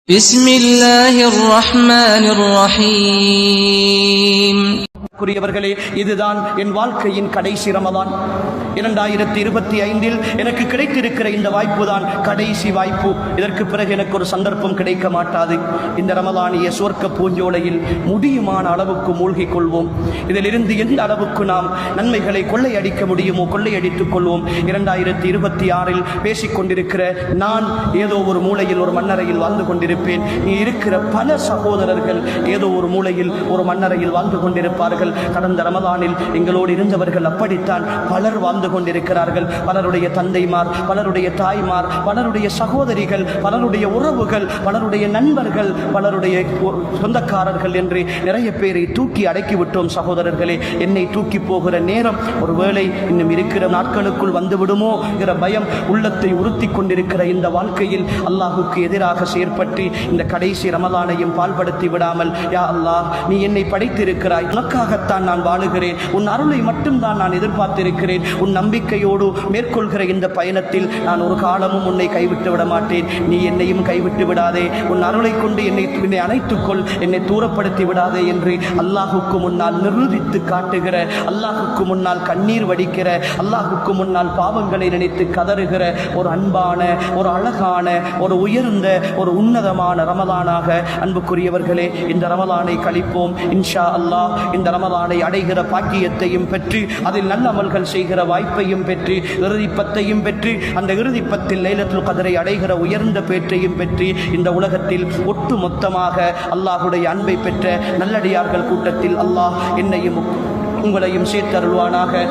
بسم الله الرحمن الرحيم குறியவர்களே, இதுதான் என் வாழ்க்கையின் கடைசி ரமதான். 2025 எனக்கு கிடைத்திருக்கிற இந்த வாய்ப்பு தான் கடைசி வாய்ப்பு. இதற்கு பிறகு எனக்கு ஒரு சந்தர்ப்பம் கிடைக்க மாட்டாது. இந்த ரமதானிய சொர்க்க பூஞ்சோலையில் முடியுமான அளவுக்கு மூழ்கிக் கொள்வோம். இதிலிருந்து எந்த அளவுக்கு நாம் நன்மைகளை கொள்ளையடிக்க முடியுமோ கொள்ளையடித்துக் கொள்வோம். 2026 பேசிக் கொண்டிருக்கிற நான் ஏதோ ஒரு மூலையில் ஒரு மண்ணறையில் வாழ்ந்து கொண்டிருப்பேன். நீ இருக்கிற பல சகோதரர்கள் ஏதோ ஒரு மூலையில் ஒரு மண்ணறையில் வாழ்ந்து கொண்டிருப்பார்கள். கடந்த ரமதானில் எங்களோடு இருந்தவர்கள் அப்படித்தான் பலர் வாழ்ந்து கொண்டிருக்கிறார்கள். பலருடைய தந்தைமார், பலருடைய தாய்மார், பலருடைய சகோதரிகள், பலருடைய உறவுகள், பலருடைய நண்பர்கள், பலருடைய சொந்தக்காரர்கள் என்று நிறைய பேரை தூக்கி அடக்கிவிட்டோம். சகோதரர்களே, என்னை தூக்கி போகிற நேரம் ஒருவேளை இன்னும் இருக்கிற நாட்களுக்குள் வந்துவிடுமோ என்கிற பயம் உள்ளத்தை உறுத்தி கொண்டிருக்கிற இந்த வாழ்க்கையில் அல்லாஹுக்கு எதிராக செயற்பட்டு இந்த கடைசி ரமதானையும் பால்படுத்தி விடாமல், யா அல்லாஹ், நீ என்னை படைத்திருக்கிறாய், உனக்காகத்தான் நான் வாழுகிறேன், உன் அருளை மட்டும்தான் நான் எதிர்பார்த்திருக்கிறேன். உன் நம்பிக்கையோடு மேற்கொள்கிற இந்த பயணத்தில் நான் ஒரு காலமும் உன்னை கைவிட்டு விட மாட்டேன். நீ என்னையும் கைவிட்டு விடாதே. உன் அருளை கொண்டு என்னை அணைத்துக்கொள், என்னை தூரப்படுத்தி விடாதே என்று அல்லாஹுக்கு முன்னால் நிரூபித்து காட்டுகிற, அல்லாஹுக்கு முன்னால் கண்ணீர் வடிக்கிற, அல்லாஹுக்கு முன்னால் பாவங்களை நினைத்து கதறுகிற ஒரு அன்பான, ஒரு அழகான, ஒரு உயர்ந்த, ஒரு உன்னதமான ரமதானாக அன்புக்குரியவர்களே இந்த ரமதானை கழிப்போம். இன்ஷா அல்லாஹ் இந்த ரமதானை அடைகிற பாக்கியத்தையும் பெற்று அதில் நல்ல அமல்கள் செய்கிற வாய்ப்பையும் பெற்று இறுதிப்பத்தையும் பெற்று அந்த இறுதிப்பத்தில் லைலத்துல் கத்ரை அடைகிற உயர்ந்த பேற்றையும் பெற்று இந்த உலகத்தில் ஒட்டு மொத்தமாக அல்லாஹுடைய அன்பை பெற்ற நல்லடியார்கள் கூட்டத்தில் அல்லாஹ் என்னையும் உங்களையும் சேர்த்தருள்வானாக.